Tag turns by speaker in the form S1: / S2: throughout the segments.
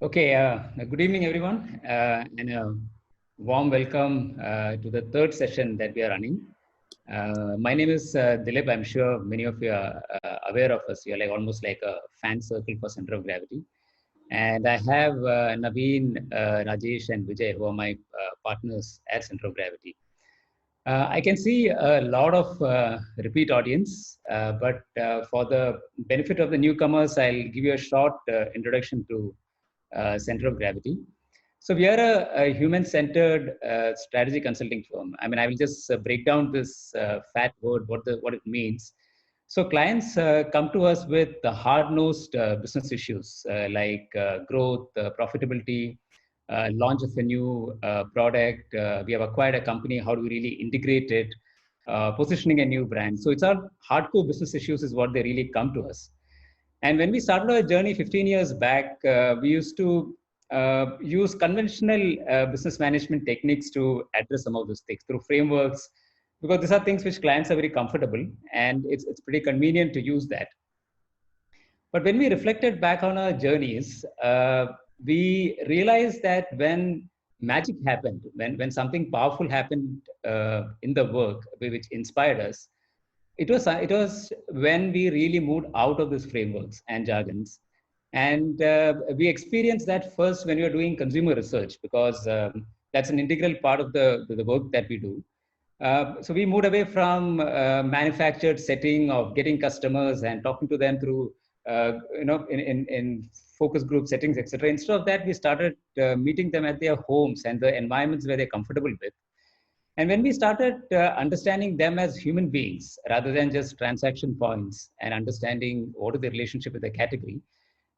S1: Okay, good evening, everyone, and a warm welcome to the third session that we are running. My name is Dilip. I'm sure many of you are aware of us. You're like almost like a fan circle for Center of Gravity. And I have Naveen, Rajesh, and Vijay, who are my partners at Center of Gravity. I can see a lot of repeat audience, but for the benefit of the newcomers, I'll give you a short introduction to Center of Gravity. So we are a human-centered strategy consulting firm. I mean, I will just break down this fat word, what it means. So clients come to us with the hard-nosed business issues like growth, profitability, launch of a new product. We have acquired a company. How do we really integrate it? Positioning a new brand. So it's our hardcore business issues is what they really come to us. And when we started our journey 15 years back, we used to use conventional business management techniques to address some of those things through frameworks, because these are things which clients are very comfortable and it's pretty convenient to use that. But when we reflected back on our journeys, we realized that when magic happened, when something powerful happened in the work which inspired us, it was when we really moved out of these frameworks and jargons, and we experienced that first when we were doing consumer research, because that's an integral part of the work that we do. So we moved away from manufactured setting of getting customers and talking to them through in focus group settings, etc. Instead of that, we started meeting them at their homes and the environments where they're comfortable with. And when we started understanding them as human beings rather than just transaction points and understanding what is the relationship with the category,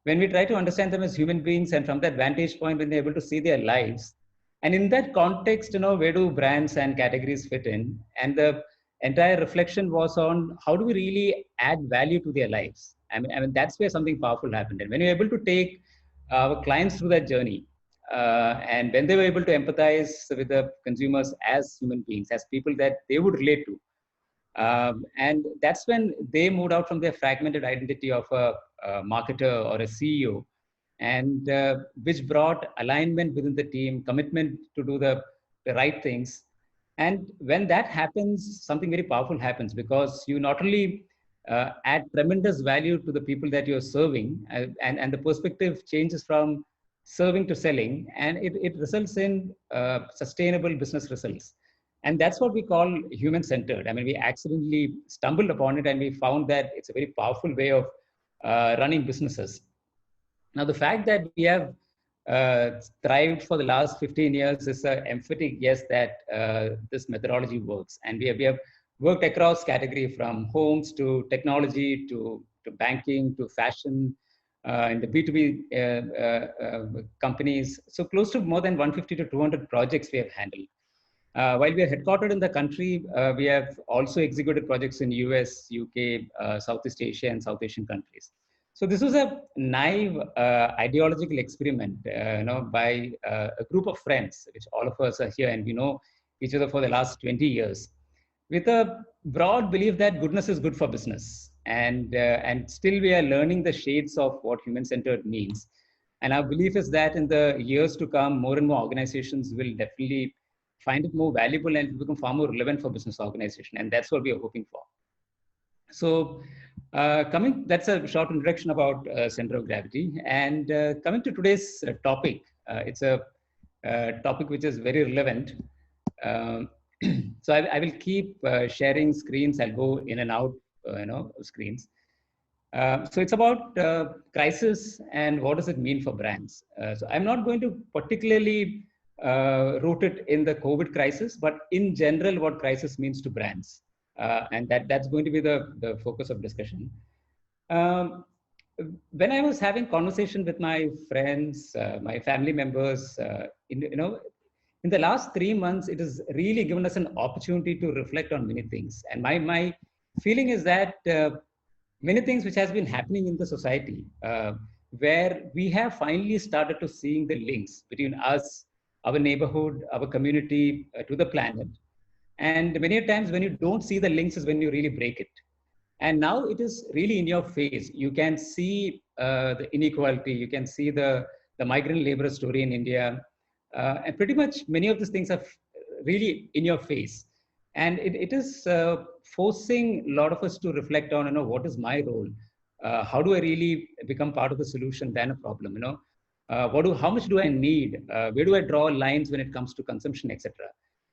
S1: when we try to understand them as human beings and from that vantage point, when they're able to see their lives, and in that context, where do brands and categories fit in? And the entire reflection was on how do we really add value to their lives? I mean that's where something powerful happened. And when you're able to take our clients through that journey, and when they were able to empathize with the consumers as human beings, as people that they would relate to. And that's when they moved out from their fragmented identity of a marketer or a CEO, and which brought alignment within the team, commitment to do the right things. And when that happens, something very powerful happens, because you not only add tremendous value to the people that you're serving, and the perspective changes from serving to selling, and it results in sustainable business results. And that's what we call human centered. I mean, we accidentally stumbled upon it and we found that it's a very powerful way of running businesses. Now, the fact that we have thrived for the last 15 years is an emphatic yes that this methodology works. And we have worked across category, from homes to technology to banking to fashion, in the B2B companies. So close to more than 150 to 200 projects we have handled. While we are headquartered in the country, we have also executed projects in US, UK, Southeast Asia, and South Asian countries. So this was a naive ideological experiment, by a group of friends, which all of us are here, and we know each other for the last 20 years, with a broad belief that goodness is good for business. And still we are learning the shades of what human-centered means. And our belief is that in the years to come, more and more organizations will definitely find it more valuable and become far more relevant for business organization. And that's what we are hoping for. So that's a short introduction about Center of Gravity. And coming to today's topic, it's a topic which is very relevant. So I will keep sharing screens. I'll go in and out, screens. So it's about crisis and what does it mean for brands. So I'm not going to particularly root it in the COVID crisis, but in general, what crisis means to brands. And that's going to be the focus of discussion. When I was having conversation with my friends, my family members, in the last 3 months, it has really given us an opportunity to reflect on many things. And my feeling is that many things which has been happening in the society, where we have finally started to seeing the links between us, our neighborhood, our community, to the planet. And many times when you don't see the links is when you really break it. And now it is really in your face. You can see the inequality. You can see the the migrant labor story in India, and pretty much many of these things are really in your face. And it is forcing a lot of us to reflect on, what is my role? How do I really become part of the solution than a problem? How much do I need? Where do I draw lines when it comes to consumption, etc.?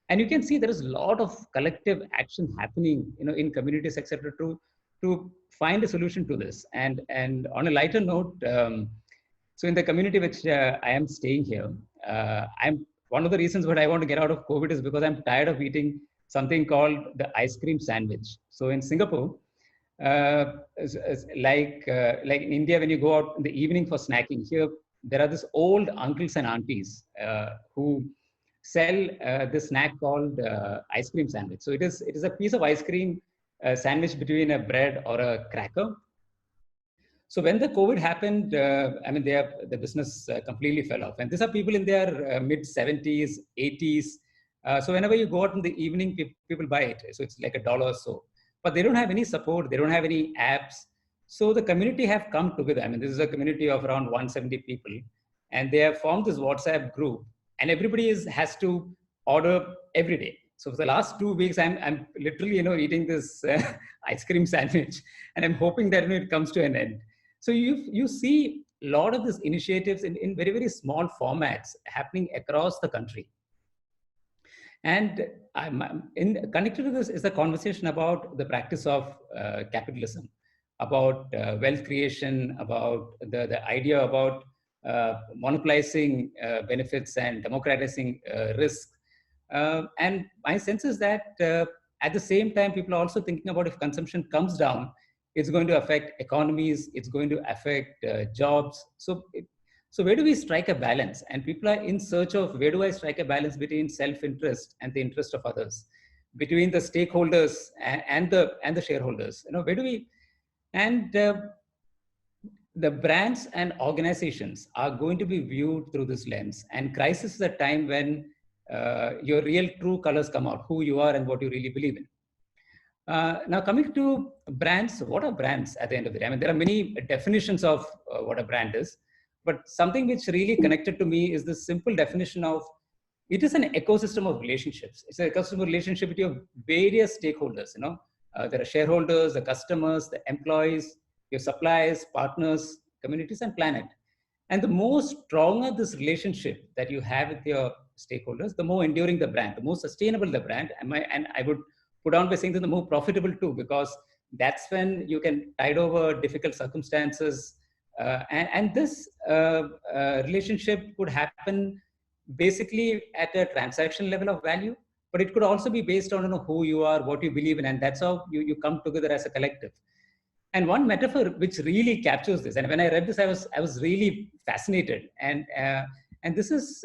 S1: And you can see there is a lot of collective action happening, in communities, etc., to find a solution to this. And on a lighter note, so in the community which I am staying here, I'm one of the reasons why I want to get out of COVID is because I'm tired of eating something called the ice cream sandwich. So in Singapore, like in India, when you go out in the evening for snacking, here there are these old uncles and aunties who sell this snack called ice cream sandwich. So it is a piece of ice cream sandwich between a bread or a cracker. So when the COVID happened, I mean, the business completely fell off. And these are people in their mid 70s, 80s. So whenever you go out in the evening, people buy it. So it's like $1 or so. But they don't have any support. They don't have any apps. So the community have come together. I mean, this is a community of around 170 people. And they have formed this WhatsApp group. And everybody has to order every day. So for the last 2 weeks, I'm literally, eating this ice cream sandwich. And I'm hoping that it comes to an end. So you see a lot of these initiatives in very, very small formats happening across the country. And connected to this is the conversation about the practice of capitalism, about wealth creation, about the idea about monopolizing benefits and democratizing risk. And my sense is that at the same time, people are also thinking about if consumption comes down, it's going to affect economies, it's going to affect jobs. So where do we strike a balance? And people are in search of where do I strike a balance between self-interest and the interest of others, between the stakeholders and the shareholders. Where do we? And the brands and organizations are going to be viewed through this lens. And crisis is a time when your real true colors come out, who you are and what you really believe in. Now, coming to brands, what are brands at the end of the day? I mean, there are many definitions of what a brand is, but something which really connected to me is the simple definition of it is an ecosystem of relationships. It's an ecosystem of relationship between various stakeholders. There are shareholders, the customers, the employees, your suppliers, partners, communities, and planet. And the more stronger this relationship that you have with your stakeholders, the more enduring the brand, the more sustainable the brand. And I would put on by saying that the more profitable too, because that's when you can tide over difficult circumstances. And this relationship could happen basically at a transaction level of value, but it could also be based on who you are, what you believe in, and that's how you come together as a collective. And one metaphor which really captures this, and when I read this, I was really fascinated. And this is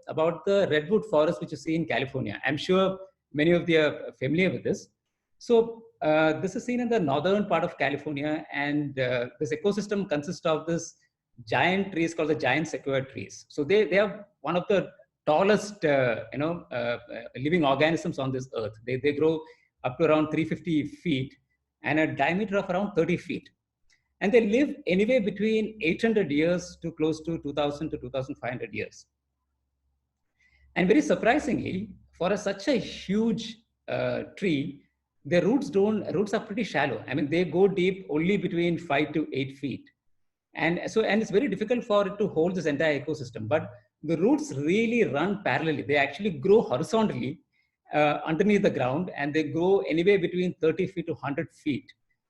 S1: about the redwood forest which you see in California. I'm sure many of you are familiar with this. So this is seen in the northern part of California, and this ecosystem consists of this giant trees called the giant sequoia trees. So they are one of the tallest living organisms on this earth. They grow up to around 350 feet and a diameter of around 30 feet. And they live anywhere between 800 years to close to 2000 to 2500 years. And very surprisingly, for such a huge tree, their roots are pretty shallow. I mean, they go deep only between 5 to 8 feet. And it's very difficult for it to hold this entire ecosystem. But the roots really run parallelly. They actually grow horizontally underneath the ground, and they grow anywhere between 30 feet to 100 feet.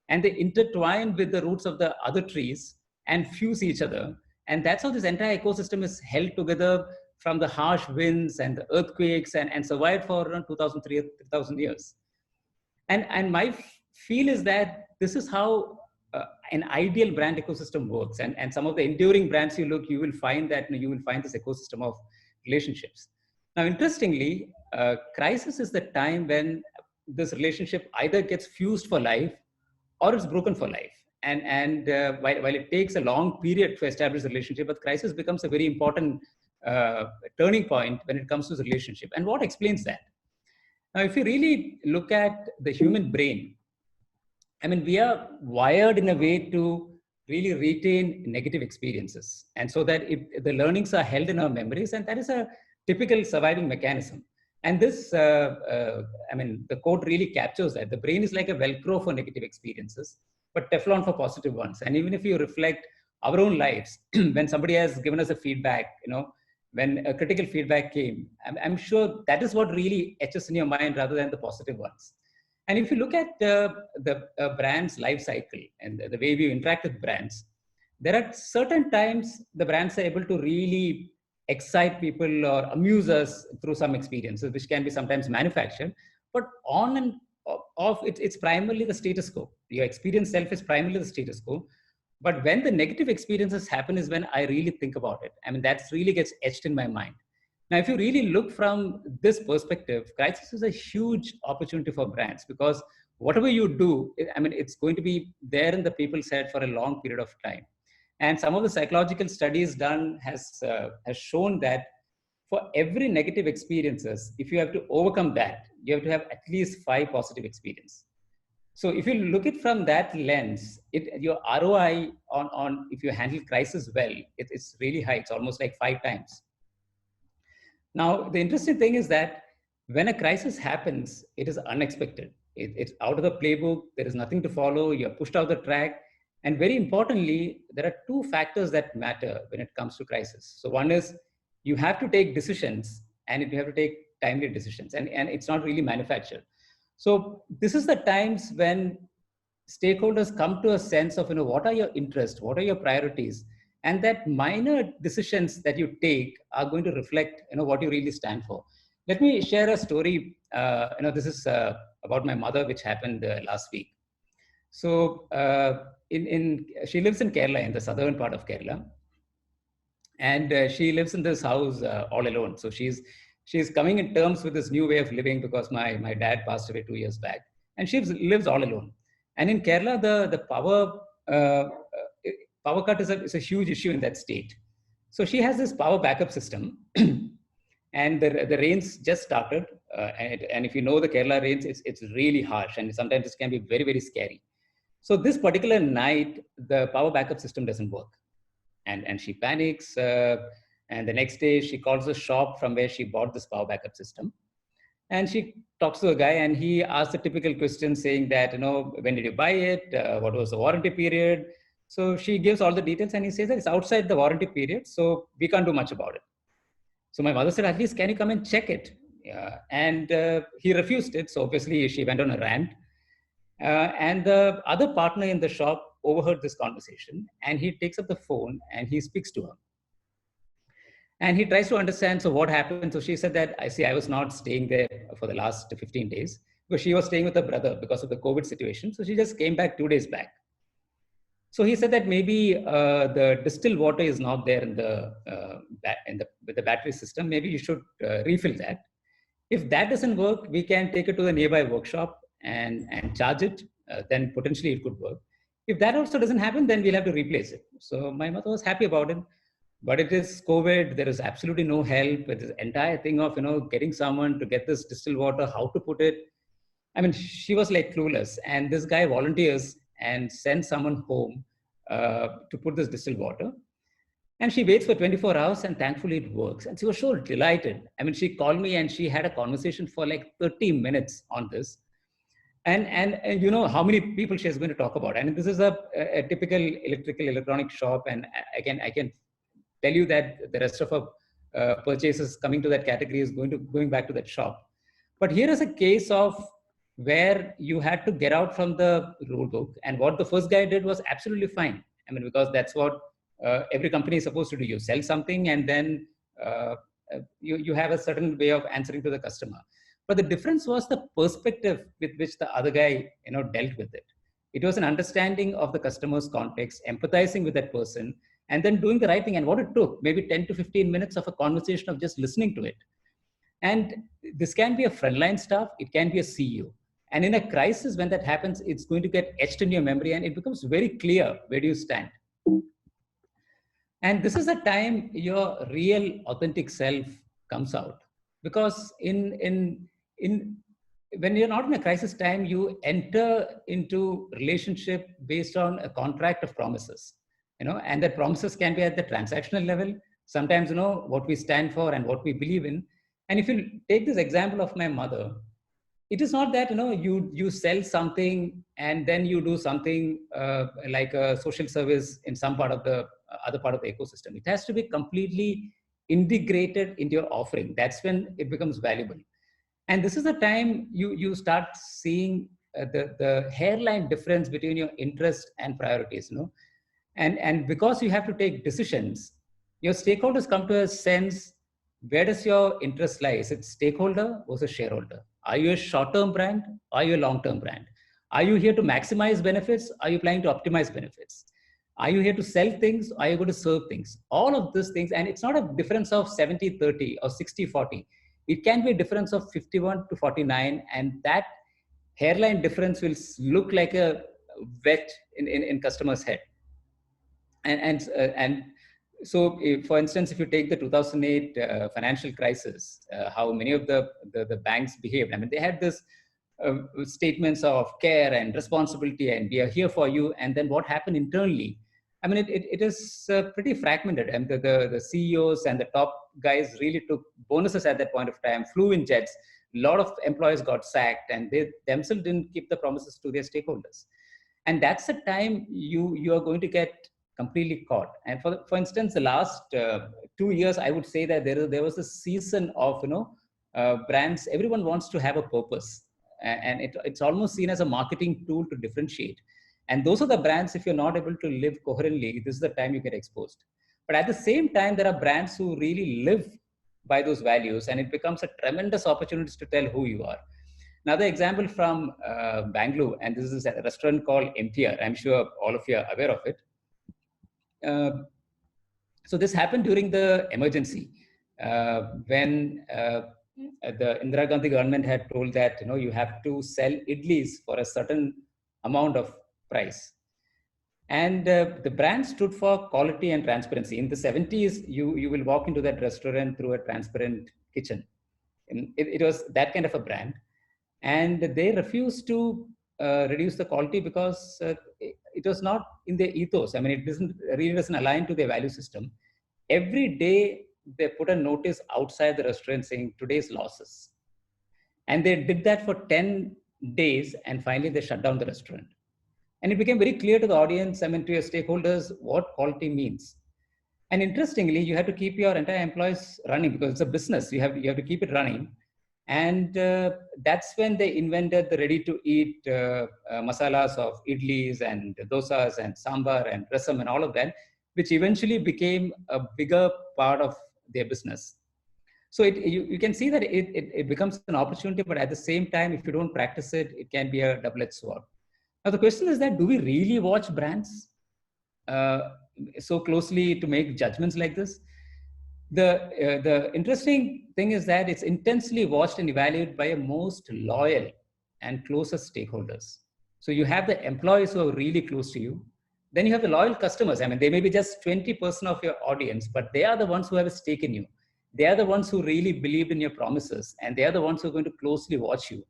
S1: And they intertwine with the roots of the other trees and fuse each other. And that's how this entire ecosystem is held together from the harsh winds and the earthquakes and survived for around 2,000, 3,000 years. And my feel is that this is how an ideal brand ecosystem works. And some of the enduring brands you will find that you will find this ecosystem of relationships. Now, interestingly, crisis is the time when this relationship either gets fused for life or it's broken for life. And while it takes a long period to establish a relationship, but crisis becomes a very important turning point when it comes to the relationship. And what explains that? Now, if you really look at the human brain, I mean, we are wired in a way to really retain negative experiences. And so that the learnings are held in our memories, and that is a typical surviving mechanism. And this, I mean, the quote really captures that. The brain is like a Velcro for negative experiences, but Teflon for positive ones. And even if you reflect our own lives, when somebody has given us a feedback, when a critical feedback came, I'm sure that is what really etches in your mind rather than the positive ones. And if you look at the brand's life cycle and the way we interact with brands, there are certain times the brands are able to really excite people or amuse us through some experiences, which can be sometimes manufactured. But on and off, it's primarily the status quo. Your experience self is primarily the status quo. But when the negative experiences happen is when I really think about it. I mean, that's really gets etched in my mind. Now, if you really look from this perspective, crisis is a huge opportunity for brands, because whatever you do, I mean, it's going to be there in the people's head for a long period of time. And some of the psychological studies done has shown that for every negative experiences, if you have to overcome that, you have to have at least 5 positive experiences. So if you look at from that lens, your ROI on if you handle crisis well, it's really high. It's almost like 5 times. Now, the interesting thing is that when a crisis happens, it is unexpected. It's out of the playbook. There is nothing to follow. You're pushed off the track. And very importantly, there are 2 factors that matter when it comes to crisis. So one is you have to take decisions, and you have to take timely decisions. And it's not really manufactured. So this is the times when stakeholders come to a sense of, what are your interests? What are your priorities? And that minor decisions that you take are going to reflect, what you really stand for. Let me share a story. This is about my mother, which happened last week. So she lives in Kerala, in the southern part of Kerala, and she lives in this house all alone. So she's coming in terms with this new way of living, because my dad passed away 2 years back, and she lives all alone. And in Kerala, the power cut is a huge issue in that state. So she has this power backup system, and the rains just started. And if you know the Kerala rains, it's really harsh, and sometimes it can be very, very scary. So this particular night, the power backup system doesn't work. And she panics. And the next day, she calls the shop from where she bought this power backup system. And she talks to a guy, and he asks the typical question saying that, when did you buy it? What was the warranty period? So she gives all the details, and he says that it's outside the warranty period, so we can't do much about it. So my mother said, at least can you come and check it? And he refused it. So obviously she went on a rant. And the other partner in the shop overheard this conversation, and he takes up the phone and he speaks to her. And he tries to understand, so what happened? So she said that, I was not staying there for the last 15 days, because she was staying with her brother because of the COVID situation. So she just came back 2 days back. So he said that maybe the distilled water is not there with the battery system. Maybe you should refill that. If that doesn't work, we can take it to the nearby workshop and charge it. Then potentially it could work. If that also doesn't happen, then we'll have to replace it. So my mother was happy about it. But it is COVID. There is absolutely no help with this entire thing of, getting someone to get this distilled water, how to put it. I mean, she was like clueless. And this guy volunteers and sends someone home to put this distilled water. And she waits for 24 hours, and thankfully it works. And she was so delighted. I mean, she called me and she had a conversation for like 30 minutes on this. And you know how many people she's going to talk about. And this is a typical electronic shop. And I can tell you that the rest of her purchases coming to that category is going back to that shop. But here is a case of where you had to get out from the rule book. And what the first guy did was absolutely fine. I mean, because that's what every company is supposed to do. You sell something, and then you have a certain way of answering to the customer. But the difference was the perspective with which the other guy, dealt with it. It was an understanding of the customer's context, empathizing with that person, and then doing the right thing. And what it took, maybe 10 to 15 minutes of a conversation of just listening to it. And this can be a frontline staff, it can be a CEO. And in a crisis, when that happens, it's going to get etched in your memory, and it becomes very clear where do you stand. And this is the time your real authentic self comes out. Because when you're not in a crisis time, you enter into relationship based on a contract of promises. and the promises can be at the transactional level. Sometimes, what we stand for and what we believe in. And if you take this example of my mother, it is not that, you sell something and then you do something like a social service in some part of the other part of the ecosystem. It has to be completely integrated into your offering. That's when it becomes valuable. And this is the time you start seeing the hairline difference between your interest and priorities, and because you have to take decisions, your stakeholders come to a sense, where does your interest lie? Is it stakeholder versus shareholder? Are you a short-term brand? Are you a long-term brand? Are you here to maximize benefits? Are you planning to optimize benefits? Are you here to sell things? Are you going to serve things? All of these things, and it's not a difference of 70-30 or 60-40. It can be a difference of 51 to 49, and that hairline difference will look like a wet in customer's head. And so, for instance, if you take the 2008 financial crisis, how many of the banks behaved, I mean, they had this statements of care and responsibility, and we are here for you. And then what happened internally? I mean, it is pretty fragmented, and the CEOs and the top guys really took bonuses at that point of time, flew in jets. A lot of employees got sacked, and they themselves didn't keep the promises to their stakeholders. And that's the time you are going to get completely caught. And for instance, the last 2 years, I would say that there was a season of brands. Everyone wants to have a purpose, and it's almost seen as a marketing tool to differentiate. And those are the brands, if you're not able to live coherently, this is the time you get exposed. But at the same time, there are brands who really live by those values, and it becomes a tremendous opportunity to tell who you are. Another example from Bangalore, and this is a restaurant called MTR. I'm sure all of you are aware of it. So this happened during the emergency when the Indira Gandhi government had told that you have to sell idlis for a certain amount of price, and the brand stood for quality and transparency. In the 70s, you will walk into that restaurant through a transparent kitchen, and it was that kind of a brand, and they refused to reduce the quality because it was not in their ethos. I mean, it really doesn't align to their value system. Every day they put a notice outside the restaurant saying today's losses. And they did that for 10 days, and finally they shut down the restaurant. And it became very clear to the audience, I mean, to your stakeholders, what quality means. And interestingly, you have to keep your entire employees running because it's a business. You have to keep it running. And that's when they invented the ready-to-eat masalas of idlis and dosas and sambar and rasam and all of that, which eventually became a bigger part of their business. So you can see that it becomes an opportunity, but at the same time, if you don't practice it, it can be a double-edged sword. Now, the question is that, do we really watch brands so closely to make judgments like this? The interesting thing is that it's intensely watched and evaluated by your most loyal and closest stakeholders. So you have the employees who are really close to you. Then you have the loyal customers. I mean, they may be just 20% of your audience, but they are the ones who have a stake in you. They are the ones who really believe in your promises, and they are the ones who are going to closely watch you.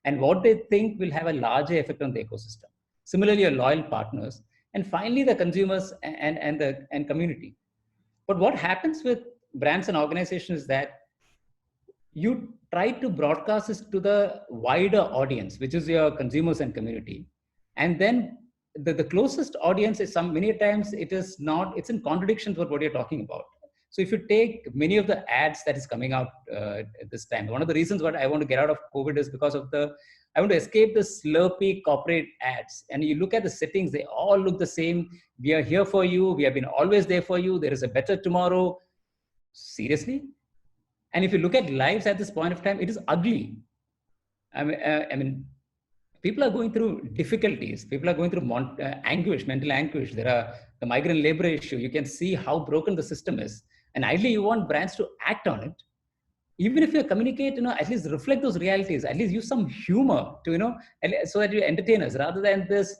S1: And what they think will have a larger effect on the ecosystem. Similarly, your loyal partners. And finally, the consumers and community. But what happens with brands and organizations is that you try to broadcast this to the wider audience, which is your consumers and community. And then the closest audience is many times it's in contradiction with what you're talking about. So if you take many of the ads that is coming out this time, one of the reasons what I want to get out of COVID is because of I want to escape the slurpy corporate ads. And you look at the settings, they all look the same. We are here for you. We have been always there for you. There is a better tomorrow. Seriously? And if you look at lives at this point of time, it is ugly. I mean, people are going through difficulties. People are going through anguish, mental anguish. There are the migrant labor issue. You can see how broken the system is. And ideally, you want brands to act on it. Even if you communicate, at least reflect those realities, at least use some humor to, so that you entertain us, rather than this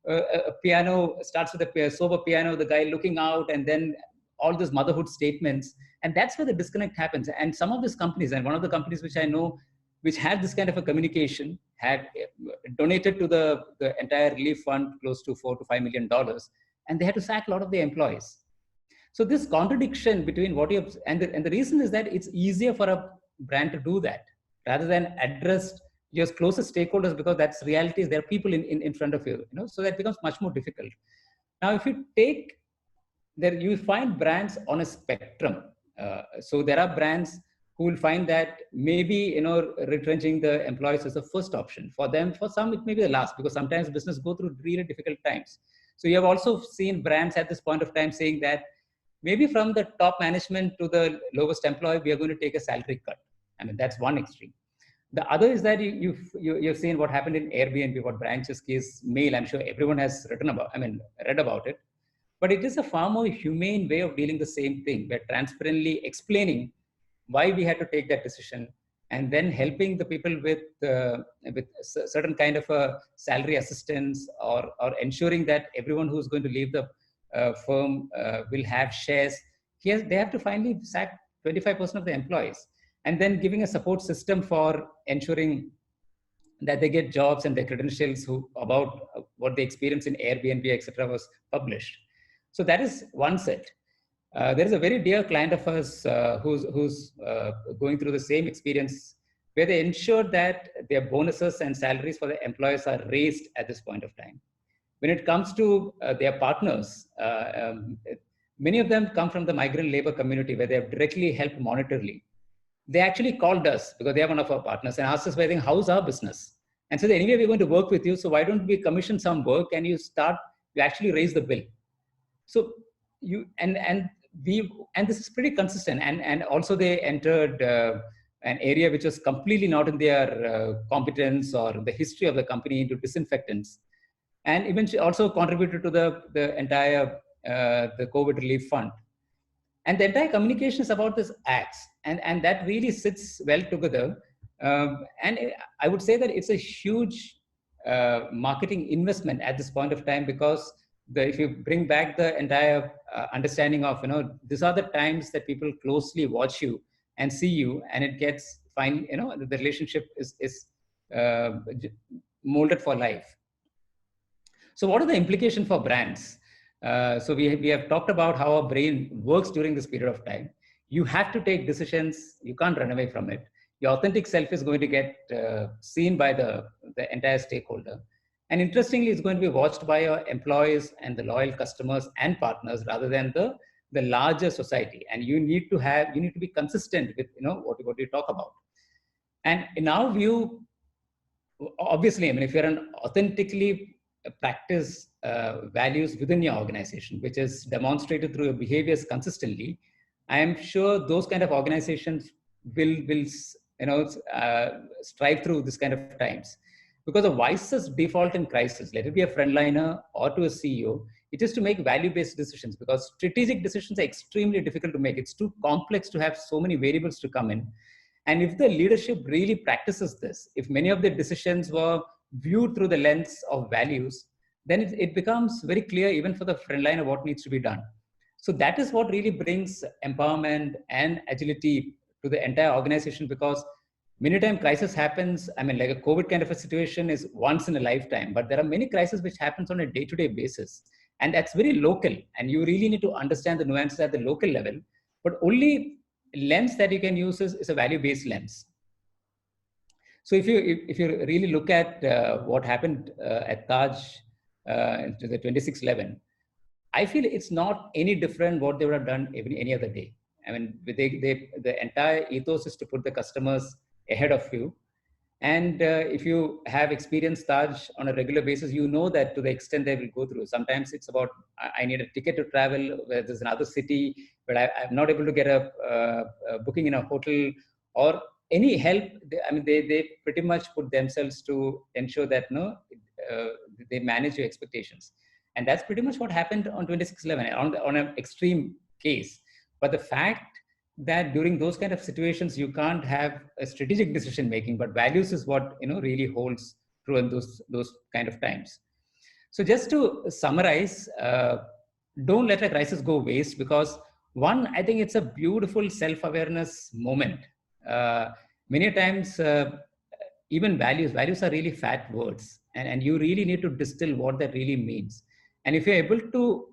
S1: a piano starts with a sober piano, the guy looking out, and then all these motherhood statements. And that's where the disconnect happens. And some of these companies, and one of the companies which I know, which had this kind of a communication, had donated to the entire relief fund close to $4 to $5 million. and they had to sack a lot of their employees. So this contradiction between what you have, and the reason is that it's easier for a brand to do that rather than address your closest stakeholders, because that's reality. There are people in front of you, so that becomes much more difficult. Now, if you take there, you find brands on a spectrum. So there are brands who will find that maybe, retrenching the employees is the first option for them. For some, it may be the last, because sometimes business go through really difficult times. So you have also seen brands at this point of time saying that maybe from the top management to the lowest employee, we are going to take a salary cut. I mean, that's one extreme. The other is that you've seen what happened in Airbnb, what Branch's case, Mail. I'm sure everyone has read about it. But it is a far more humane way of dealing the same thing. We're transparently explaining why we had to take that decision, and then helping the people with certain kind of a salary assistance, or ensuring that everyone who's going to leave the firm will have shares. They have to finally sack 25% of the employees, and then giving a support system for ensuring that they get jobs and their credentials about what they experience in Airbnb, etc., was published. So that is one set. There is a very dear client of us who's going through the same experience, where they ensure that their bonuses and salaries for the employees are raised at this point of time. When it comes to their partners, many of them come from the migrant labor community, where they have directly helped monetarily. They actually called us, because they are one of our partners, and asked us, how's our business? And so anyway, we're going to work with you. So why don't we commission some work, and you actually raise the bill? So this is pretty consistent. And also they entered an area which was completely not in their competence or the history of the company, into disinfectants, and eventually also contributed to the entire the COVID relief fund. And the entire communication is about this acts, and that really sits well together. And I would say that it's a huge marketing investment at this point of time, because if you bring back the entire understanding of, these are the times that people closely watch you and see you, and it gets fine, the relationship is molded for life. So what are the implications for brands? So we have talked about how our brain works during this period of time. You have to take decisions. You can't run away from it. Your authentic self is going to get seen by the entire stakeholder. And interestingly, it's going to be watched by your employees and the loyal customers and partners, rather than the larger society. And you need to be consistent with what you talk about. And in our view, obviously, if you're an authentically practice values within your organization, which is demonstrated through your behaviors consistently, I am sure those kind of organizations will strive through this kind of times. Because the wisest default in crisis, let it be a frontliner or to a CEO, it is to make value-based decisions, because strategic decisions are extremely difficult to make. It's too complex to have so many variables to come in. And if the leadership really practices this, if many of the decisions were viewed through the lens of values, then it becomes very clear even for the frontliner what needs to be done. So that is what really brings empowerment and agility to the entire organization, because many times crisis happens, like a COVID kind of a situation is once in a lifetime, but there are many crises which happens on a day-to-day basis. And that's very local, and you really need to understand the nuances at the local level. But only lens that you can use is a value-based lens. So if you really look at what happened at Taj to the 2611, I feel it's not any different what they would have done any other day. The entire ethos is to put the customers ahead of you. And if you have experienced Taj on a regular basis, you know that to the extent they will go through. Sometimes it's about, I need a ticket to travel, where there's another city, but I'm not able to get a booking in a hotel, or any help. They pretty much put themselves to ensure that they manage your expectations. And that's pretty much what happened on 2611 on an extreme case. But the fact that during those kind of situations, you can't have a strategic decision making, but values is what really holds true in those kind of times. So just to summarize, don't let a crisis go waste, because one, I think it's a beautiful self-awareness moment. Many times, even values are really fat words, and you really need to distill what that really means. And if you're able to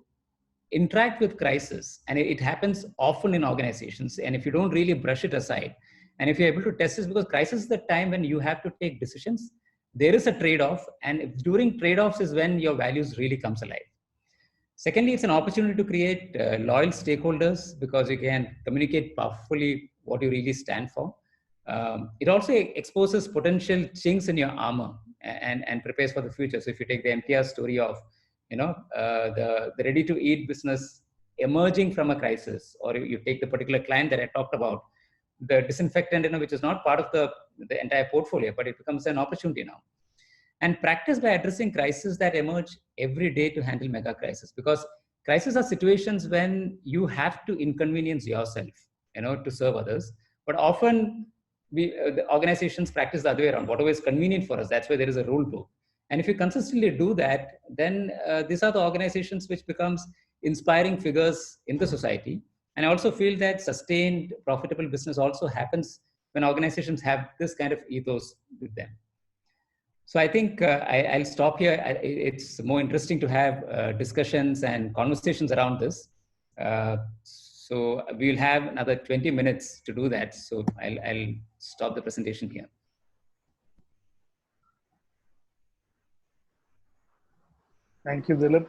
S1: interact with crisis, and it happens often in organizations, and if you don't really brush it aside, and if you're able to test this, because crisis is the time when you have to take decisions, there is a trade-off, and during trade-offs is when your values really comes alive. Secondly, it's an opportunity to create loyal stakeholders, because you can communicate powerfully what you really stand for. It also exposes potential chinks in your armor, and prepares for the future. So if you take the MTR story of, the ready-to-eat business emerging from a crisis, or you take the particular client that I talked about, the disinfectant, which is not part of the entire portfolio, but it becomes an opportunity now. And practice by addressing crises that emerge every day to handle mega crisis, because crises are situations when you have to inconvenience yourself, to serve others. But often the organizations practice the other way around. Whatever is convenient for us, that's why there is a rule book. And if you consistently do that, then these are the organizations which becomes inspiring figures in the society. And I also feel that sustained profitable business also happens when organizations have this kind of ethos with them. So I think I'll stop here. It's more interesting to have discussions and conversations around this. So we'll have another 20 minutes to do that. So I'll stop the presentation here.
S2: Thank you, Dilip.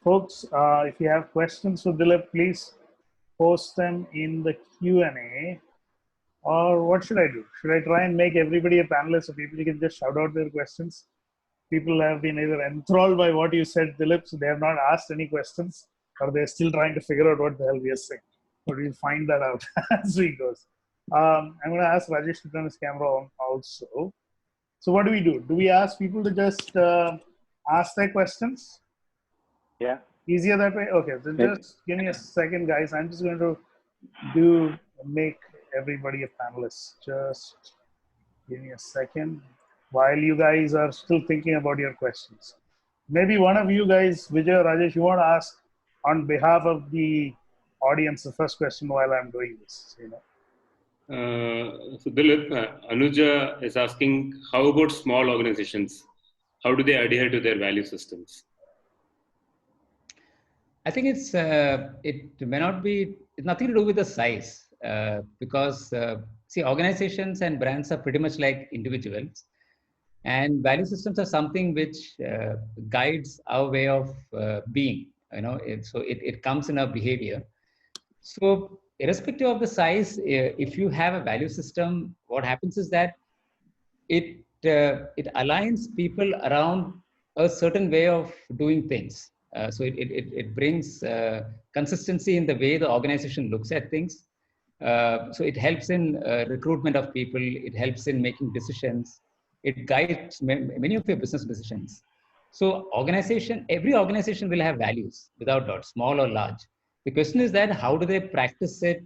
S2: Folks, if you have questions for Dilip, please post them in the Q&A. Or what should I do? Should I try and make everybody a panelist so people can just shout out their questions? People have been either enthralled by what you said, Dilip, so they have not asked any questions, or they're still trying to figure out what the hell we are saying. But we'll find that out as we go. I'm going to ask Rajesh to turn his camera on also. So what do? Do we ask people to just ask their questions?
S3: Yeah.
S2: Easier that way? Okay, so just give me a second, guys. I'm just going to make everybody a panelist. Just give me a second while you guys are still thinking about your questions. Maybe one of you guys, Vijay or Rajesh, you want to ask on behalf of the audience the first question while I'm doing this.
S4: So Dilip, Anuja is asking, how about small organizations? How do they adhere to their value systems?
S1: I think it may not be, it's nothing to do with the size, because see, organizations and brands are pretty much like individuals, and value systems are something which guides our way of being. So it comes in our behavior. So irrespective of the size, if you have a value system, what happens is that it aligns people around a certain way of doing things. So it brings consistency in the way the organization looks at things. So it helps in recruitment of people. It helps in making decisions. It guides many of your business decisions. So every organization will have values, without doubt, small or large. The question is that how do they practice it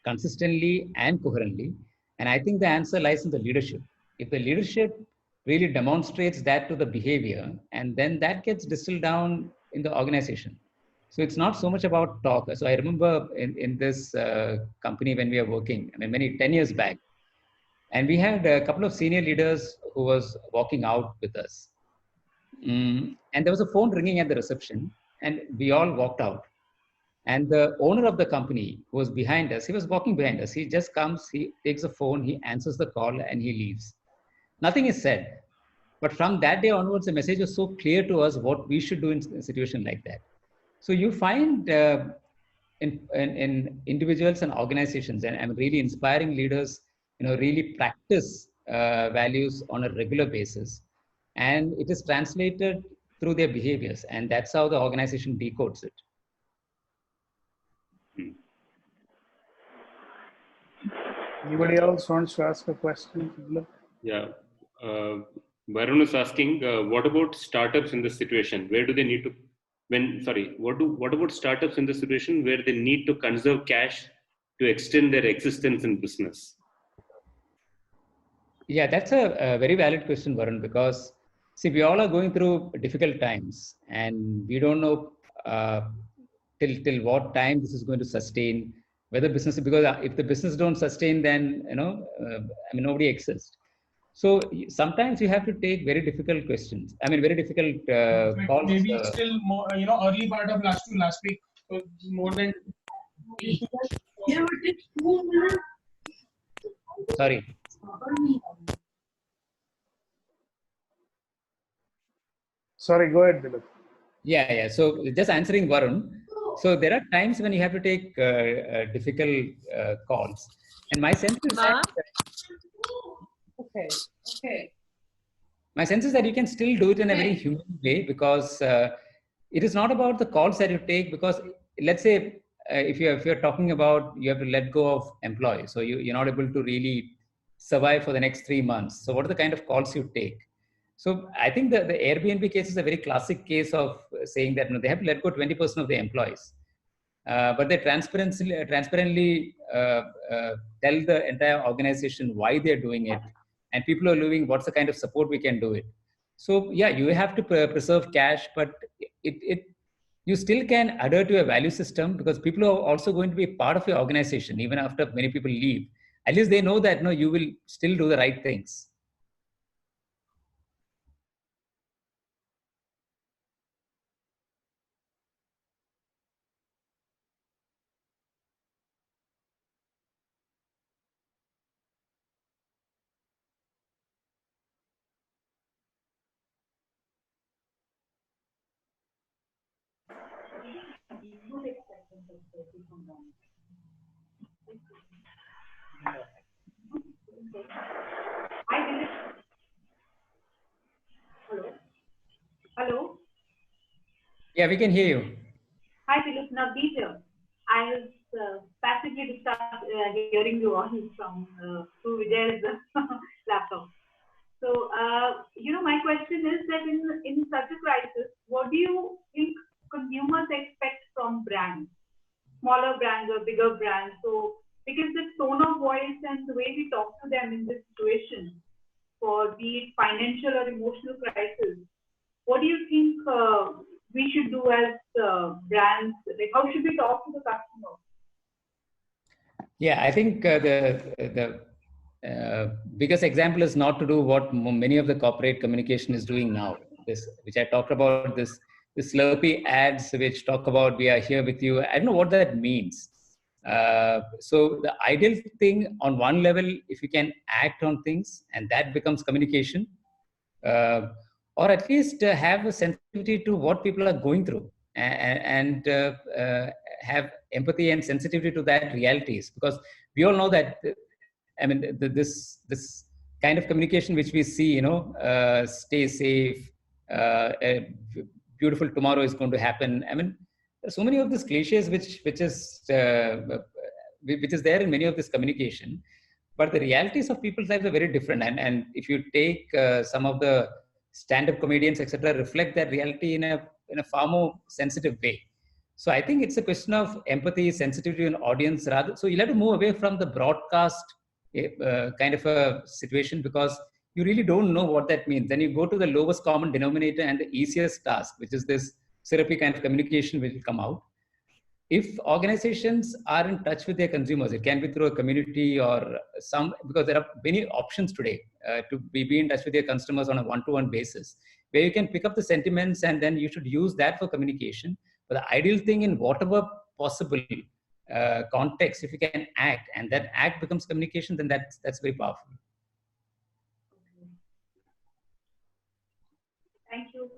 S1: consistently and coherently? And I think the answer lies in the leadership. If the leadership really demonstrates that to the behavior, and then that gets distilled down in the organization. So it's not so much about talk. So I remember in this company when we were working, 10 years back, and we had a couple of senior leaders who was walking out with us. And there was a phone ringing at the reception, and we all walked out. And the owner of the company who was behind us, he was walking behind us. He just comes, he takes the phone, he answers the call, and he leaves. Nothing is said. But from that day onwards, the message was so clear to us what we should do in a situation like that. So you find in individuals and organizations, and really inspiring leaders, really practice values on a regular basis. And it is translated through their behaviors. And that's how the organization decodes it.
S2: Anybody else wants to ask a question?
S4: Yeah. Varun is asking, what about startups in this situation? Where do they need to, what about startups in this situation where they need to conserve cash to extend their existence in business?
S1: Yeah, that's a very valid question, Varun, because see, we all are going through difficult times, and we don't know till what time this is going to sustain, whether business, because if the business don't sustain, then, nobody exists. So sometimes you have to take very difficult questions. I mean, very difficult calls.
S3: Maybe it's still more, early part of last week, so more than.
S1: Sorry.
S2: Sorry, go ahead, Dilip.
S1: Yeah. So just answering Varun. So there are times when you have to take difficult calls, and my sense is that.
S5: Okay.
S1: My sense is that you can still do it in a very human way, because it is not about the calls that you take. Because let's say if you're talking about you have to let go of employees, so you're not able to really survive for the next 3 months. So what are the kind of calls you take? So I think the Airbnb case is a very classic case of saying that they have to let go 20% of the employees, but they transparently tell the entire organization why they're doing it, and people are leaving. What's the kind of support we can do it? So yeah, you have to preserve cash, but you still can adhere to a value system, because people are also going to be part of your organization even after many people leave. At least they know that you will still do the right things.
S5: Hello.
S1: Yeah, we can hear you.
S5: Hi, Dilip. Navdeep here. I was passively hearing you all from through Vijay's laptop. So, my question is that in such a crisis, what do you think consumers expect from brands, smaller brands or bigger brands? So, because the tone of voice and the way we talk to them in this situation, for be it financial or emotional crisis, what do you think we should do as brands? Like, how should we talk to the customer?
S1: Yeah, I think the biggest example is not to do what many of the corporate communication is doing now. This, which I talked about, this Slurpee ads, which talk about we are here with you. I don't know what that means. So the ideal thing on one level, if you can act on things and that becomes communication, or at least have a sensitivity to what people are going through, and have empathy and sensitivity to that realities, because we all know that I mean this kind of communication which we see, stay safe, a beautiful tomorrow is going to happen. I mean, there's so many of these cliches which is there in many of this communication, but the realities of people's lives are very different. And if you take some of the stand-up comedians, etc., reflect that reality in a far more sensitive way. So I think it's a question of empathy, sensitivity, and audience rather. So you'll have to move away from the broadcast kind of a situation, because you really don't know what that means. Then you go to the lowest common denominator and the easiest task, which is this syrupy kind of communication which will come out. If organizations are in touch with their consumers, it can be through a community or because there are many options today to be in touch with your customers on a one-to-one basis, where you can pick up the sentiments and then you should use that for communication. But the ideal thing, in whatever possible context, if you can act and that act becomes communication, then that's very powerful.
S5: Thank you.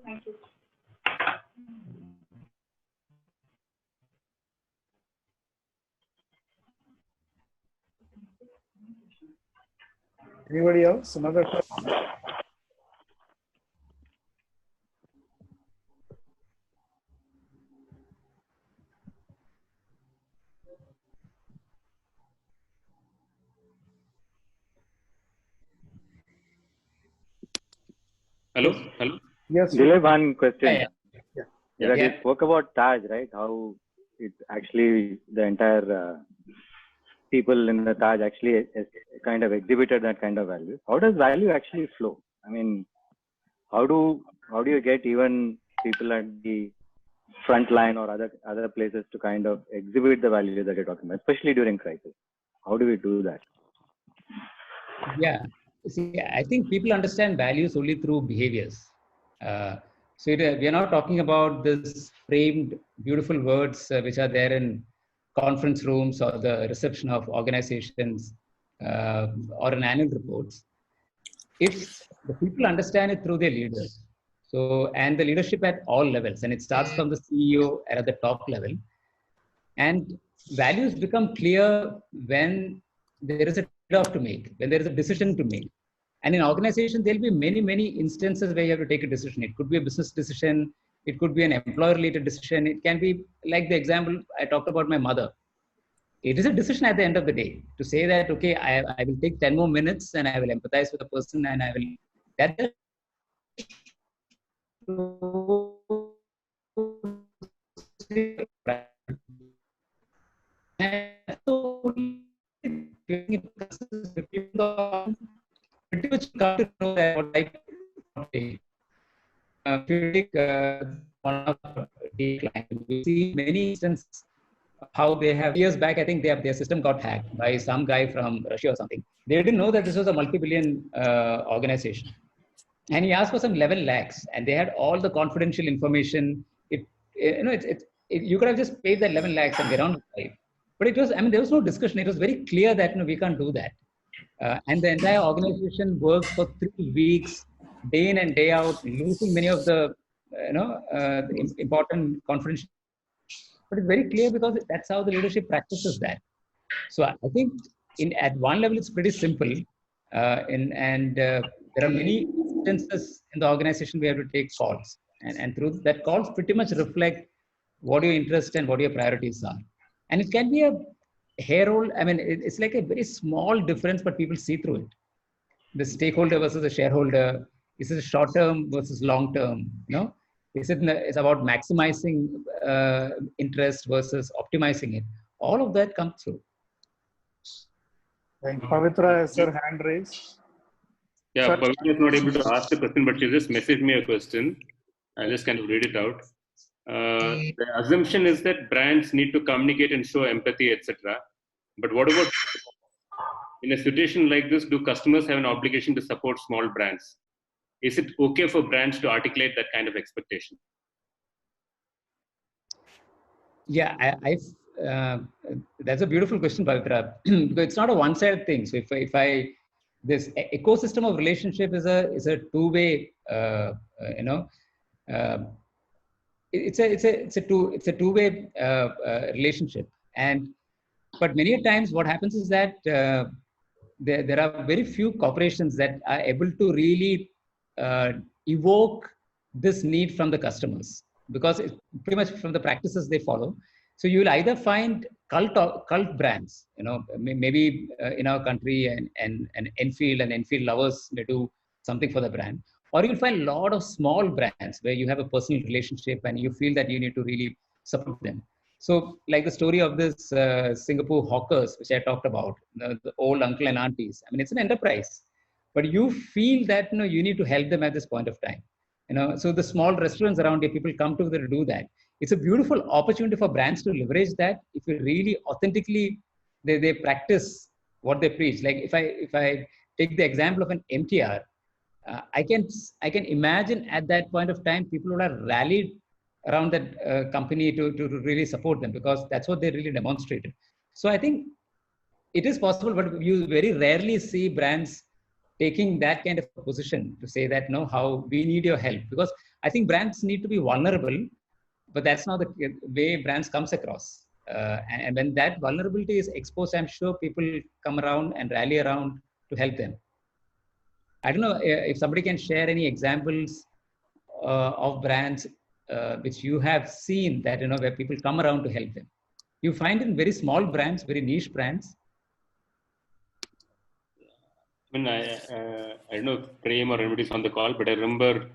S2: Anybody else? Another question?
S4: Hello.
S2: Yes.
S6: Dilip, one question.
S2: Yeah.
S6: You spoke about Taj, right? How it actually the entire people in the Taj actually kind of exhibited that kind of value. How does value actually flow? I mean, how do you get even people at the front line or other places to kind of exhibit the value that you're talking about, especially during crisis? How do we do that?
S1: Yeah. See, I think people understand values only through behaviors. We are not talking about this framed, beautiful words which are there in conference rooms or the reception of organizations or in annual reports. If the people understand it through their leaders, and the leadership at all levels, and it starts from the CEO at the top level, and values become clear when there is a trade-off to make, when there is a decision to make. And in organization, there'll be many, many instances where you have to take a decision. It could be a business decision. It could be an employer-related decision. It can be like the example I talked about my mother. It is a decision at the end of the day to say that, okay, I will take 10 more minutes and I will empathize with the person and I will, that pretty much come to know that what type of one of the clients, we see many instances how they have years back. I think their system got hacked by some guy from Russia or something. They didn't know that this was a multi-billion organization, and he asked for some 11 lakhs, and they had all the confidential information. You could have just paid the 11 lakhs and get on with life. But it was, I mean, there was no discussion. It was very clear that we can't do that. And the entire organization worked for 3 weeks, day in and day out, losing many of the important confidential. But it's very clear because that's how the leadership practices that. So I think at one level it's pretty simple, there are many instances in the organization we have to take calls, and through that calls pretty much reflect what your interests and what your priorities are. And it can be a hair roll. I mean, it's like a very small difference, but people see through it. The stakeholder versus the shareholder. Is it short term versus long term? It's about maximizing interest versus optimizing it. All of that comes through.
S2: Thank you. Pavitra has her hand raised.
S4: Yeah, Pavitra is not able to ask the question, but she just messaged me a question. I'll just kind of read it out. The assumption is that brands need to communicate and show empathy, etc. But what about in a situation like this? Do customers have an obligation to support small brands? Is it okay for brands to articulate that kind of expectation?
S1: Yeah, that's a beautiful question, Pavitra. It's not a one-sided thing. So this ecosystem of relationship is a two-way. It's a two-way relationship. But many times what happens is that there are very few corporations that are able to really evoke this need from the customers, because it's pretty much from the practices they follow. So you will either find cult brands, maybe in our country, and Enfield lovers may do something for the brand, or you'll find a lot of small brands where you have a personal relationship and you feel that you need to really support them. So like the story of this Singapore hawkers, which I talked about, the old uncle and aunties. I mean, it's an enterprise, but you feel that you need to help them at this point of time. So the small restaurants around here, people come together to do that. It's a beautiful opportunity for brands to leverage that if you really authentically they practice what they preach. Like if I take the example of an MTR, I can imagine at that point of time people would have rallied around that company to really support them, because that's what they really demonstrated. So I think it is possible, but you very rarely see brands taking that kind of a position to say that, no, how we need your help, because I think brands need to be vulnerable, but that's not the way brands comes across. And when that vulnerability is exposed, I'm sure people come around and rally around to help them. I don't know if somebody can share any examples of brands which you have seen that, where people come around to help them. You find in very small brands, very niche brands.
S4: I mean, I don't know if Prem or anybody's on the call, but I remember,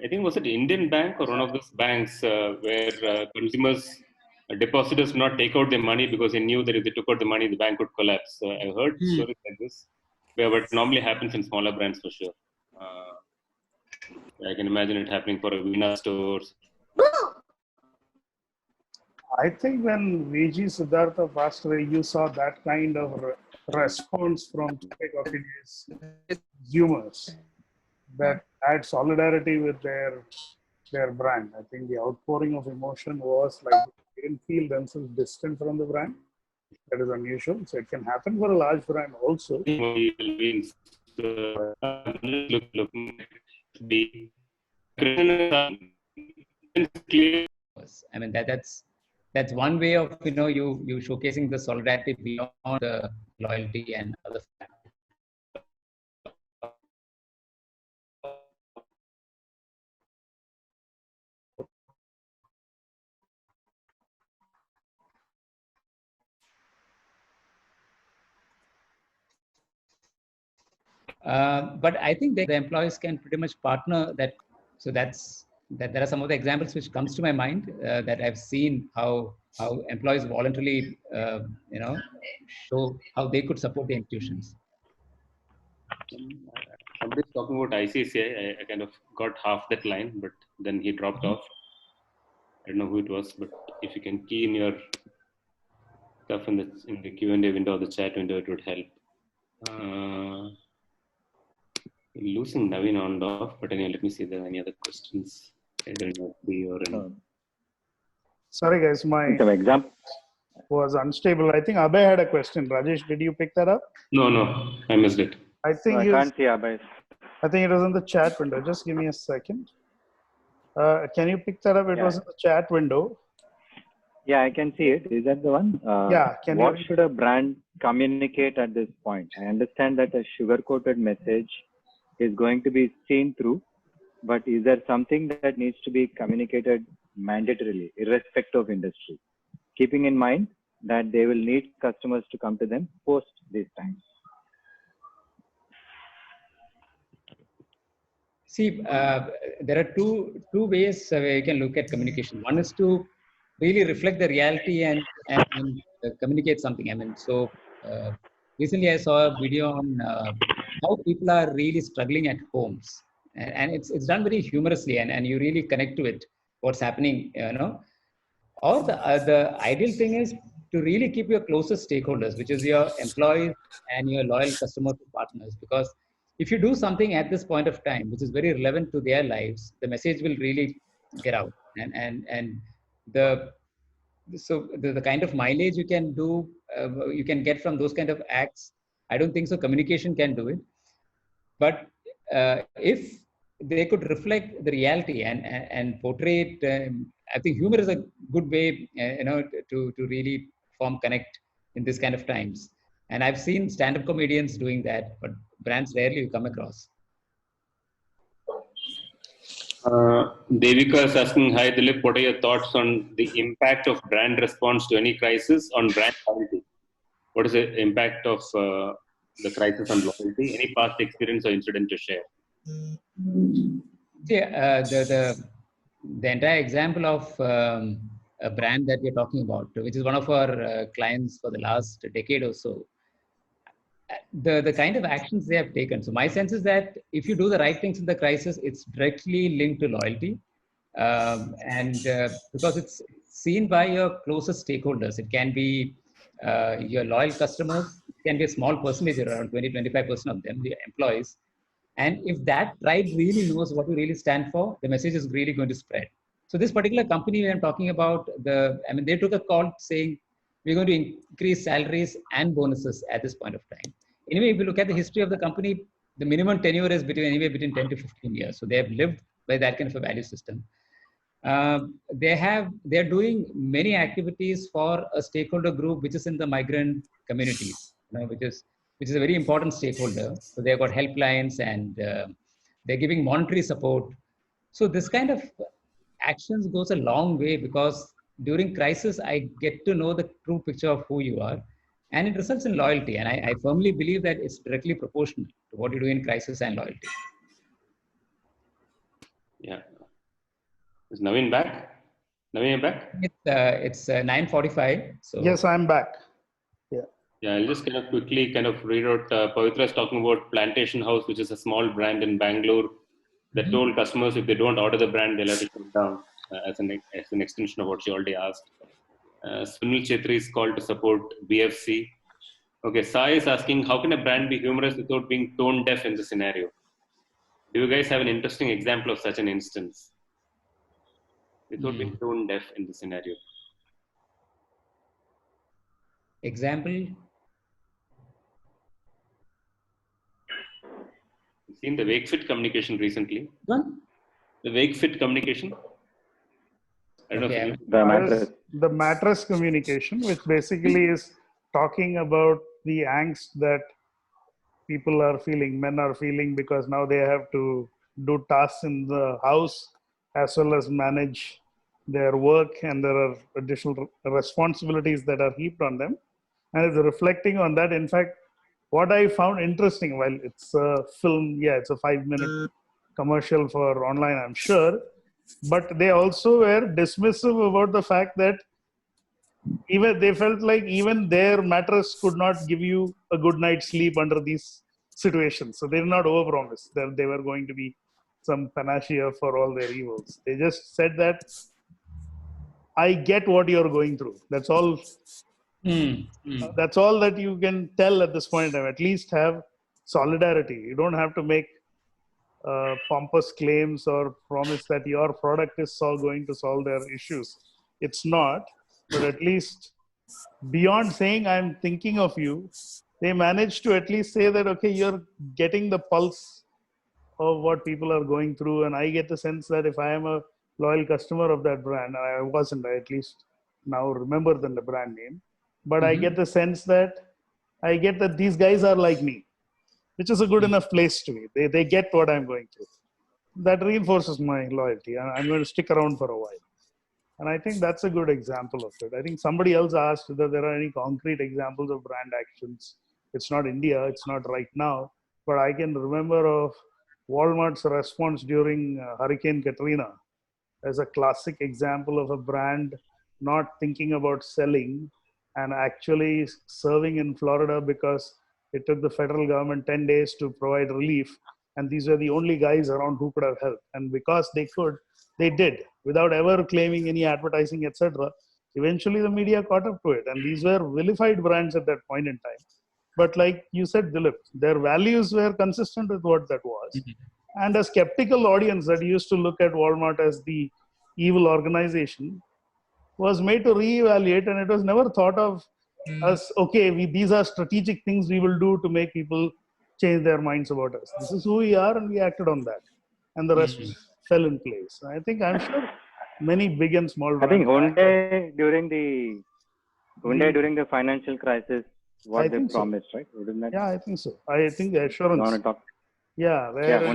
S4: I think was it Indian Bank or one of those banks where consumers, depositors would not take out their money because they knew that if they took out the money, the bank would collapse. So I heard stories like this, but it normally happens in smaller brands for sure. I can imagine it happening for Avina stores.
S2: I think when VG Siddhartha passed away, you saw that kind of response from Cafe Coffee Days consumers that had solidarity with their brand. I think the outpouring of emotion was like they didn't feel themselves distant from the brand. That is unusual. So it can happen for a large brand also.
S1: I mean that's one way of you showcasing the solidarity beyond the loyalty and other factors. But I think that the employees can pretty much partner that. So that there are some of the examples which comes to my mind that I've seen how employees voluntarily show how they could support the institutions.
S4: Somebody's talking about ICCI. I kind of got half that line, but then he dropped off. I don't know who it was, but if you can key in your stuff in the Q&A window or the chat window, it would help. Losing Naveen on off, but anyway, let me see if there are any other questions. Either in FB or in...
S2: Sorry guys, my
S6: Some example
S2: was unstable. I think Abhay had a question. Rajesh, did you pick that up?
S4: No, I missed it.
S2: I think
S6: I can't see Abhay.
S2: I think it was in the chat window. Just give me a second. Can you pick that up? It was in the chat window.
S6: Yeah, I can see it. Is that the one?
S2: Yeah.
S6: What should a brand communicate at this point? I understand that a sugar-coated message is going to be seen through, but is there something that needs to be communicated mandatorily, irrespective of industry, keeping in mind that they will need customers to come to them post these times?
S1: See, there are two ways where you can look at communication. One is to really reflect the reality and communicate something. I mean, so recently I saw a video on how people are really struggling at homes, and it's done very humorously, and you really connect to it, what's happening, Or the ideal thing is to really keep your closest stakeholders, which is your employees and your loyal customer partners, because if you do something at this point of time, which is very relevant to their lives, the message will really get out, and the kind of mileage you can do, you can get from those kind of acts. I don't think so. Communication can do it, but if they could reflect the reality and portray it, I think humor is a good way, to really form connect in this kind of times. And I've seen stand-up comedians doing that, but brands rarely come across.
S4: Devika is asking, hi Dilip, what are your thoughts on the impact of brand response to any crisis on brand loyalty? What is the impact of the crisis on loyalty? Any past experience or incident to share?
S1: Yeah, the entire example of a brand that we're talking about, which is one of our clients for the last decade or so, the kind of actions they have taken. So my sense is that if you do the right things in the crisis, it's directly linked to loyalty. Because it's seen by your closest stakeholders. It can be your loyal customers, it can be a small percentage, around 20-25% of them, the employees. And if that tribe really knows what you really stand for, the message is really going to spread. So this particular company I'm talking about, they took a call saying, we're going to increase salaries and bonuses at this point of time. Anyway, if you look at the history of the company, the minimum tenure is anywhere between 10 to 15 years. So they have lived by that kind of a value system. They're doing many activities for a stakeholder group which is in the migrant communities, which is a very important stakeholder. So they've got helplines and they're giving monetary support. So this kind of actions goes a long way, because during crisis, I get to know the true picture of who you are, and it results in loyalty. And I firmly believe that it's directly proportional to what you do in crisis and loyalty.
S4: Yeah. Is Naveen back? Naveen, you back?
S1: It's 9:45. So
S2: yes, I'm back.
S4: Yeah, I'll just quickly read out. Pavitra is talking about Plantation House, which is a small brand in Bangalore that told customers if they don't order the brand, they'll have to shut down, as an extension of what she already asked. Sunil Chetri is called to support BFC. Okay, Sai is asking, how can a brand be humorous without being tone deaf in the scenario? Do you guys have an interesting example of such an instance? Without being tone deaf in the scenario.
S1: Example?
S4: You've seen the Wakefit communication recently.
S1: One?
S4: The Wakefit communication? I don't know if you...
S6: The mattress.
S2: The mattress communication, which basically is talking about the angst that people are feeling, men are feeling, because now they have to do tasks in the house as well as manage their work, and there are additional responsibilities that are heaped on them. And it's reflecting on that. In fact, what I found interesting, while it's a film, yeah, it's a 5-minute commercial for online, I'm sure, but they also were dismissive about the fact that even they felt like even their mattress could not give you a good night's sleep under these situations. So they did not overpromise that they were going to be some panacea for all their evils. They just said that I get what you're going through. That's all. That's all that you can tell at this point in time. At least have solidarity. You don't have to make pompous claims or promise that your product is going to solve their issues. It's not. But at least beyond saying I'm thinking of you, they managed to at least say that, okay, you're getting the pulse of what people are going through. And I get the sense that if I am a loyal customer of that brand, and I wasn't, I at least now remember the brand name, but I get the sense that these guys are like me, which is a good enough place to be. They get what I'm going through. That reinforces my loyalty, and I'm going to stick around for a while. And I think that's a good example of it. I think somebody else asked whether there are any concrete examples of brand actions. It's not India, it's not right now, but I can remember of Walmart's response during Hurricane Katrina as a classic example of a brand not thinking about selling and actually serving in Florida because it took the federal government 10 days to provide relief. And these were the only guys around who could have helped. And because they could, they did, without ever claiming any advertising, etc. Eventually, the media caught up to it. And these were vilified brands at that point in time. But like you said, Dilip, their values were consistent with what that was. And a skeptical audience that used to look at Walmart as the evil organization was made to reevaluate, and it was never thought of as, okay, these are strategic things we will do to make people change their minds about us. This is who we are, and we acted on that. And the rest fell in place. I'm sure many big and small brands.
S6: I think Hyundai during the financial crisis, what they promised, right?
S2: Yeah, I think so. I think the assurance. Yeah,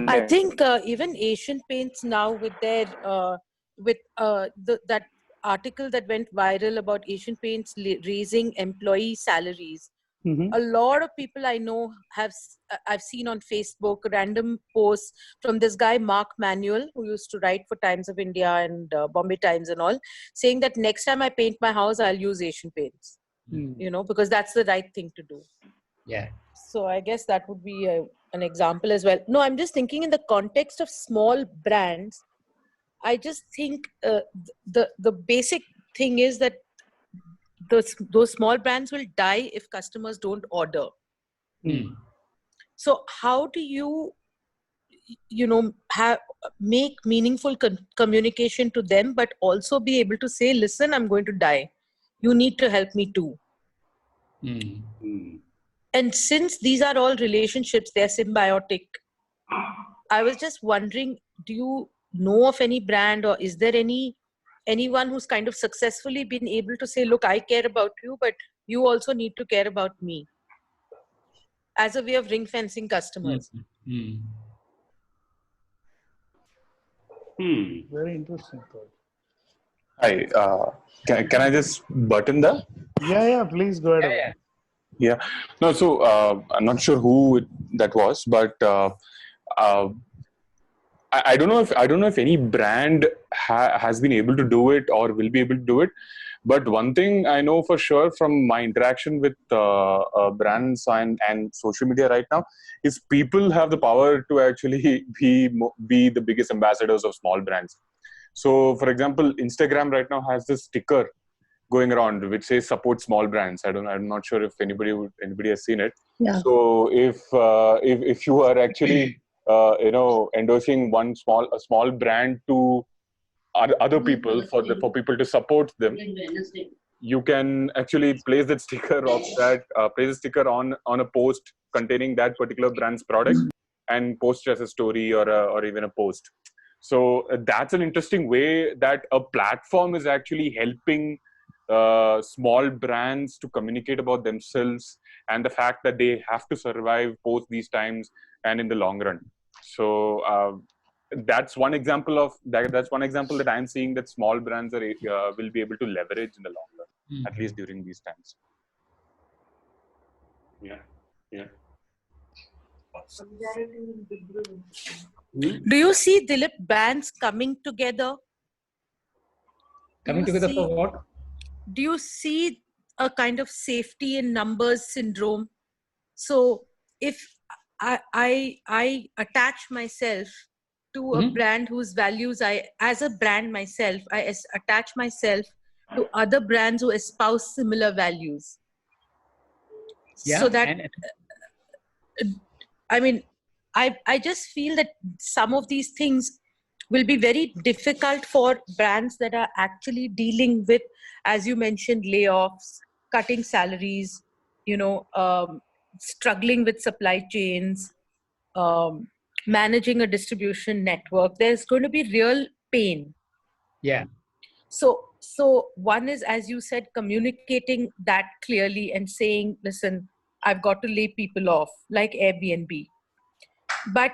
S7: I think even Asian Paints now with their that article that went viral about Asian Paints raising employee salaries. A lot of people I know I've seen on Facebook random posts from this guy Mark Manuel, who used to write for Times of India and Bombay Times and all, saying that next time I paint my house, I'll use Asian Paints. You know, because that's the right thing to do.
S1: Yeah.
S7: So I guess that would be an example as well. No, I'm just thinking in the context of small brands. I just think the basic thing is that those small brands will die if customers don't order. So how do you make meaningful communication to them, but also be able to say, listen, I'm going to die. You need to help me too. And since these are all relationships, they're symbiotic. I was just wondering, do you know of any brand, or is there anyone who's kind of successfully been able to say, look, I care about you, but you also need to care about me, as a way of ring fencing customers?
S2: Very interesting thought.
S8: Hi, can I just butt in there?
S2: Yeah, please go ahead.
S8: Yeah. No, so I'm not sure who that was, but I don't know if any brand has been able to do it or will be able to do it. But one thing I know for sure from my interaction with brands and social media right now is people have the power to actually be the biggest ambassadors of small brands. So, for example, Instagram right now has this sticker going around which says support small brands. I'm not sure if anybody has seen it.
S7: Yeah.
S8: So if you are actually endorsing a small brand to other people for people to support them, you can actually place that sticker place a sticker on a post containing that particular brand's product and post it as a story or even a post. So that's an interesting way that a platform is actually helping small brands to communicate about themselves and the fact that they have to survive both these times and in the long run. So that's one example of that. That's one example that I'm seeing that small brands will be able to leverage in the long run, at least during these times.
S4: Yeah.
S7: Do you see, Dilip, brands coming together?
S1: Coming together for what?
S7: Do you see a kind of safety in numbers syndrome? So if I attach myself to a brand whose values as a brand myself, I attach myself to other brands who espouse similar values.
S1: Yeah,
S7: so that, I mean, I just feel that some of these things will be very difficult for brands that are actually dealing with, as you mentioned, layoffs, cutting salaries, struggling with supply chains, managing a distribution network. There's going to be real pain.
S1: Yeah.
S7: So one is, as you said, communicating that clearly and saying, listen, I've got to lay people off, like Airbnb. But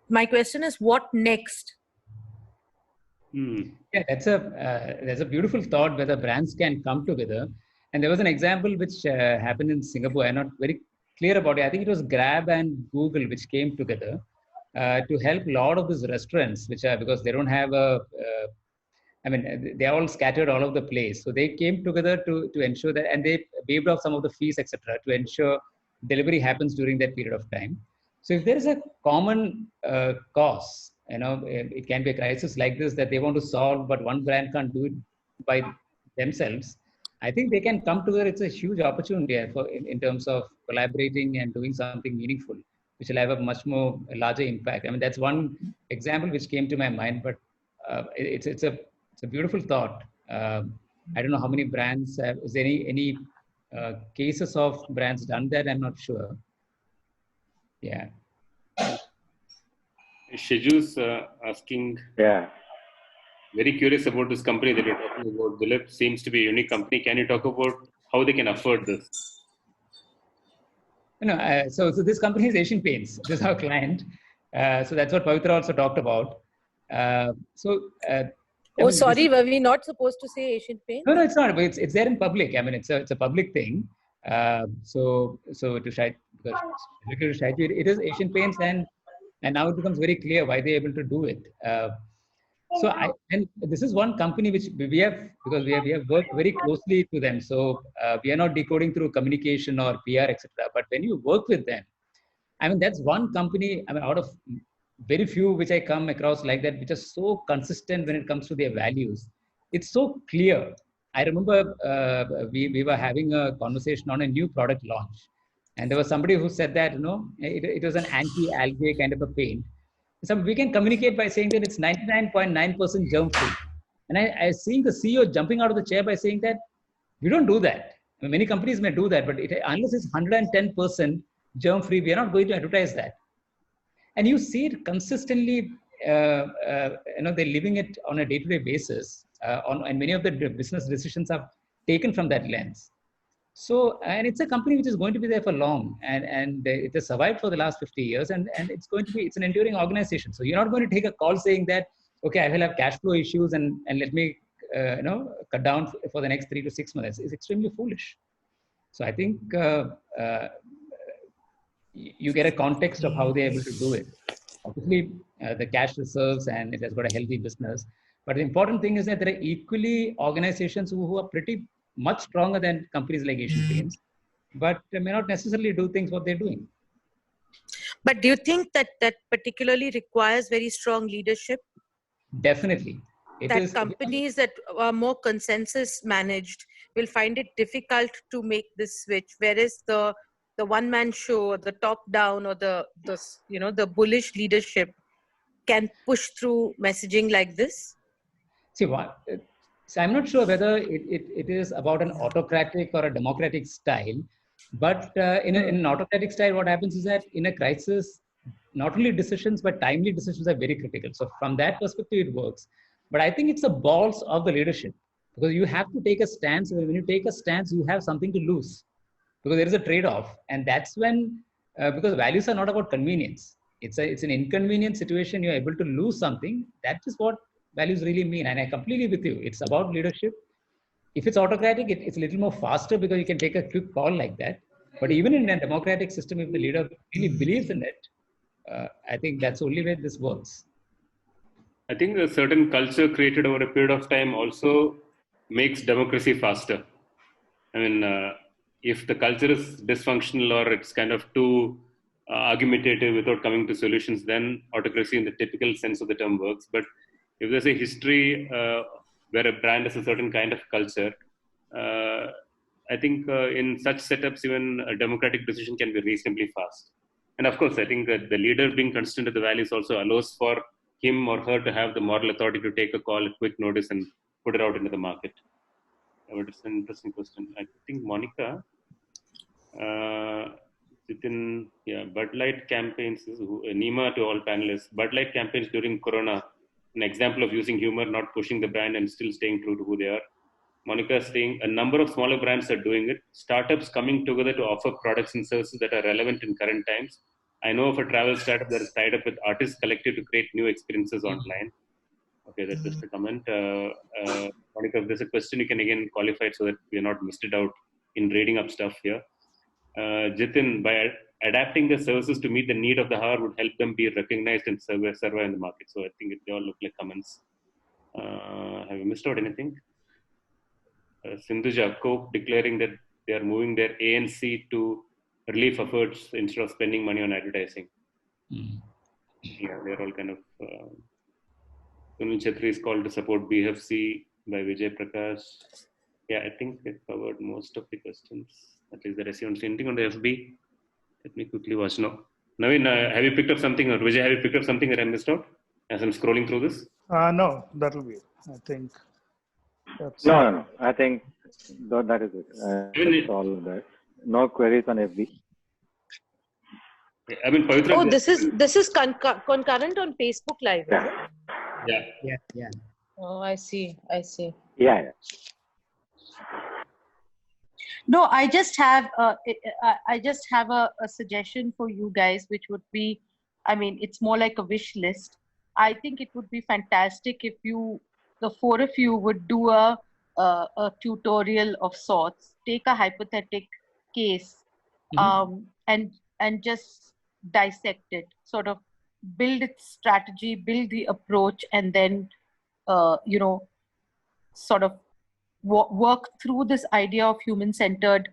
S7: my question is, what next?
S1: Yeah, that's a beautiful thought whether brands can come together. And there was an example which happened in Singapore. I'm not very clear about it. I think it was Grab and Google which came together to help a lot of these restaurants, because they don't have they're all scattered all over the place. So they came together to ensure that, and they waived off some of the fees, etc., to ensure delivery happens during that period of time. So if there is a common cause, it can be a crisis like this that they want to solve, but one brand can't do it by themselves, I think they can come together. It's a huge opportunity in terms of collaborating and doing something meaningful, which will have a much more larger impact. That's one example which came to my mind, but it's a beautiful thought. I don't know how many brands have. Is there any cases of brands done that? I'm not sure. Yeah.
S4: Shiju's asking.
S6: Yeah.
S4: Very curious about this company that you're talking about. Dilip, seems to be a unique company. Can you talk about how they can afford this?
S1: So this company is Asian Paints. This is our client. So that's what Pavitra also talked about.
S7: Sorry, were we not supposed to say Asian Paints?
S1: No, it's not. But it's there in public. It's a public thing. So to Shai, it is Asian Paints, and now it becomes very clear why they're able to do it. And this is one company which we have, because we have worked very closely to them. So we are not decoding through communication or PR, etc. But when you work with them, that's one company, out of very few which I come across like that, which are so consistent when it comes to their values. It's so clear. I remember we were having a conversation on a new product launch, and there was somebody who said that it was an anti-algae kind of a paint. So we can communicate by saying that it's 99.9% germ-free. And I seeing the CEO jumping out of the chair by saying that we don't do that. Many companies may do that, but unless it's 110% germ-free, we are not going to advertise that. And you see it consistently, they're living it on a day-to-day basis. And many of the business decisions are taken from that lens. So, and it's a company which is going to be there for long, and it has survived for the last 50 years, and it's an enduring organization. So you're not going to take a call saying that, okay, I will have cash flow issues and let me, cut down for the next 3 to 6 months. It's extremely foolish. So I think you get a context of how they're able to do it. Obviously, the cash reserves, and it has got a healthy business. But the important thing is that there are equally organizations who are pretty much stronger than companies like Asian Paints, but may not necessarily do things what they're doing.
S7: But do you think that particularly requires very strong leadership?
S1: Definitely.
S7: that companies that are more consensus managed will find it difficult to make this switch, whereas the one-man show, or the top-down, or the bullish leadership can push through messaging like this?
S1: See, so I'm not sure whether it is about an autocratic or a democratic style, but in an autocratic style, what happens is that in a crisis, not only decisions, but timely decisions are very critical. So from that perspective, it works. But I think it's the balls of the leadership, because you have to take a stance. When you take a stance, you have something to lose, because there is a trade-off. And that's when, because values are not about convenience. It's an inconvenient situation. You're able to lose something. That is what values really mean. And I completely with you. It's about leadership. If it's autocratic, it's a little more faster, because you can take a quick call like that. But even in a democratic system, if the leader really believes in it, I think that's the only way this works.
S4: I think a certain culture created over a period of time also makes democracy faster. I mean, if the culture is dysfunctional or it's kind of too argumentative without coming to solutions, then autocracy in the typical sense of the term works. But if there's a history where a brand has a certain kind of culture, I think in such setups, even a democratic decision can be reasonably fast. And of course, I think that the leader being consistent to the values also allows for him or her to have the moral authority to take a call at quick notice and put it out into the market. But it's an interesting question. I think Monica, within Bud Light campaigns, Nima to all panelists, Bud Light campaigns during Corona, an example of using humor, not pushing the brand and still staying true to who they are. Monica is saying a number of smaller brands are doing it. Startups coming together to offer products and services that are relevant in current times. I know of a travel startup that is tied up with Artists Collective to create new experiences online. Okay, that's just a comment. Monica, if there's a question, you can again qualify it so that we are not missed it out in reading up stuff here. Jitin, by adapting the services to meet the need of the hour would help them be recognized and survive in the market. So I think they all look like comments. Have you missed out anything? Sindhuja, Coke declaring that they are moving their ANC to relief efforts instead of spending money on advertising. Yeah, they're all kind of. Sunil Chetri is called to support BFC by Vijay Prakash. Yeah, I think it covered most of the questions. At least the rest. Anything on the FB? Let me quickly watch now. Naveen, have you picked up something, or Vijay, have you picked up something that I missed out as I'm scrolling through this?
S2: No, that'll be it. I think.
S6: No. I think that is it. That's all that. No queries on FB.
S4: I mean, Pavitra,
S7: this is concurrent on Facebook Live.
S4: Yeah.
S7: Oh, I see.
S6: Yeah.
S7: No, I just have a suggestion for you guys, which would be, I mean, it's more like a wish list. I think it would be fantastic if the four of you would do a tutorial of sorts, take a hypothetical case, and just dissect it, sort of build its strategy, build the approach, and then sort of work through this idea of human-centered,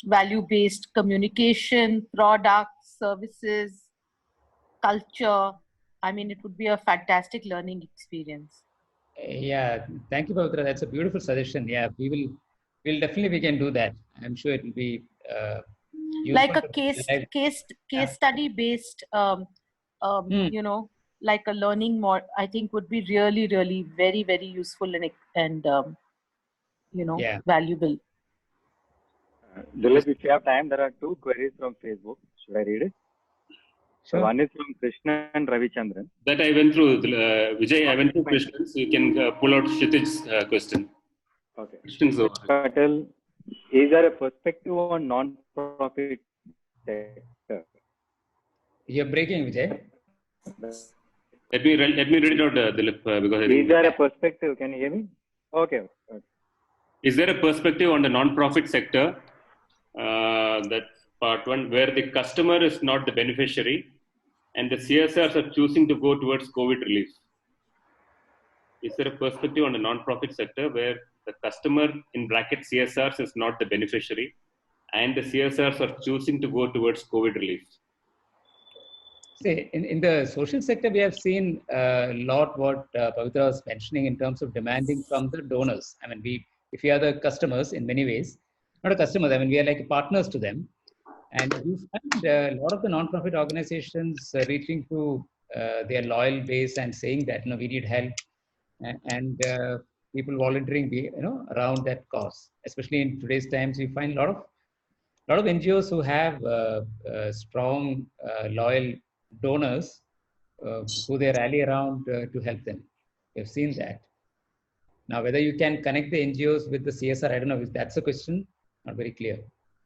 S7: value-based communication, products, services, culture. I mean, it would be a fantastic learning experience.
S1: Yeah, thank you, Pavitra. That's a beautiful suggestion. Yeah, we can do that. I'm sure it will be
S7: like a case study based, like a learning more. I think would be really, really very, very useful and valuable.
S6: Dilip, if you have time, there are two queries from Facebook. Should I read it?
S1: Sure.
S6: One is from Krishna and Ravichandran.
S4: That I went through, Vijay, I went through questions. So you can pull out Kshitij's question.
S6: Okay.
S4: Patel,
S6: is there a perspective on non-profit sector?
S1: You're breaking, Vijay.
S4: Let me read it out, Dilip, because
S6: is there a perspective? Can you hear me? Okay.
S4: Is there a perspective on the non-profit sector? That's part one, where the customer is not the beneficiary and the CSRs are choosing to go towards COVID relief. Is there a perspective on the non-profit sector where the customer, in bracket CSRs, is not the beneficiary and the CSRs are choosing to go towards COVID relief?
S1: See, in the social sector, we have seen a lot what Pavitra was mentioning in terms of demanding from the donors. I mean, if we are the customers in many ways, not a customers, I mean, we are like partners to them. And you find a lot of the non-profit organizations reaching to their loyal base and saying that, we need help, and people volunteering, around that cause. Especially in today's times, you find a lot of NGOs who have strong, loyal donors who they rally around to help them. We've seen that. Now, whether you can connect the NGOs with the CSR, I don't know if that's a question. Not very clear.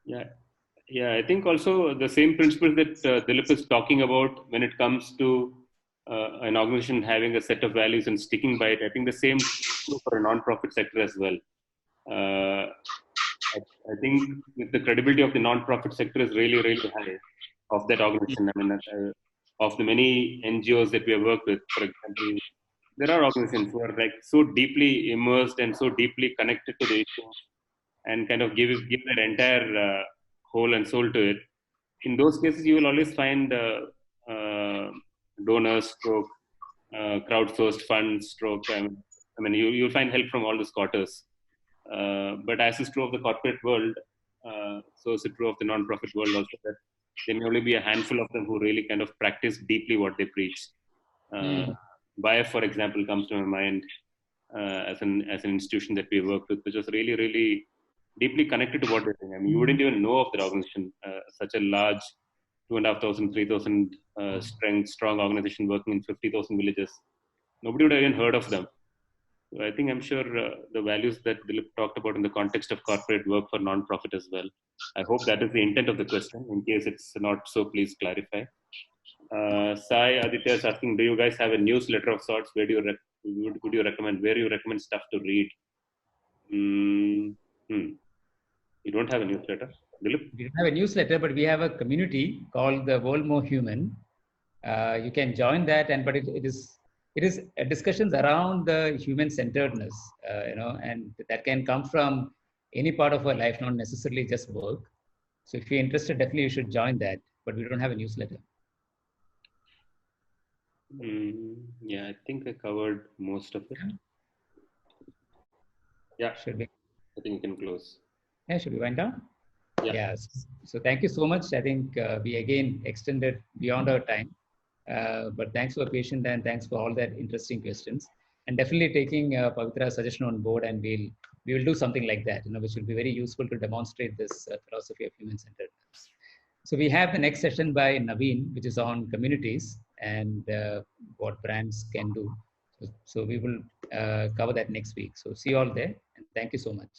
S4: Yeah, I think also the same principles that Dilip is talking about when it comes to an organization having a set of values and sticking by it. I think the same true for a non-profit sector as well. I think the credibility of the non-profit sector is really, really high of that organization. I mean, of the many NGOs that we have worked with, for example, there are organizations who are like so deeply immersed and so deeply connected to the issue and kind of give their entire whole and soul to it. In those cases, you will always find donors, stroke, crowdsourced funds, stroke. I mean, you'll find help from all the quarters. But as is true of the corporate world, so is it true of the non-profit world also, that there may only be a handful of them who really kind of practice deeply what they preach. BIAF, for example, comes to my mind as an institution that we worked with, which was really, really deeply connected to what they're doing. I mean, you wouldn't even know of their organization, such a large 2,500, 3,000 strong organization working in 50,000 villages. Nobody would have even heard of them. So I think I'm sure the values that Dilip talked about in the context of corporate work for non-profit as well. I hope that is the intent of the question. In case it's not so, please clarify. Sai Aditya is asking, do you guys have a newsletter of sorts? Where do would you recommend? Where do you recommend stuff to read? You don't have a newsletter, Dilip?
S1: We don't have a newsletter, but we have a community called the World More Human. You can join that, but it is discussions around the human-centeredness, and that can come from any part of our life, not necessarily just work. So if you're interested, definitely you should join that, but we don't have a newsletter.
S4: Yeah, I think I covered most of it. Yeah,
S1: should we?
S4: I think you can close.
S1: Yeah, should we wind down?
S4: Yeah.
S1: Yes. So thank you so much. I think we again extended beyond our time. But thanks for your patience and thanks for all that interesting questions. And definitely taking Pavitra's suggestion on board, and we will do something like that, which will be very useful to demonstrate this philosophy of human-centeredness. So we have the next session by Naveen, which is on communities and what brands can do. So we will cover that next week. So see you all there, and thank you so much.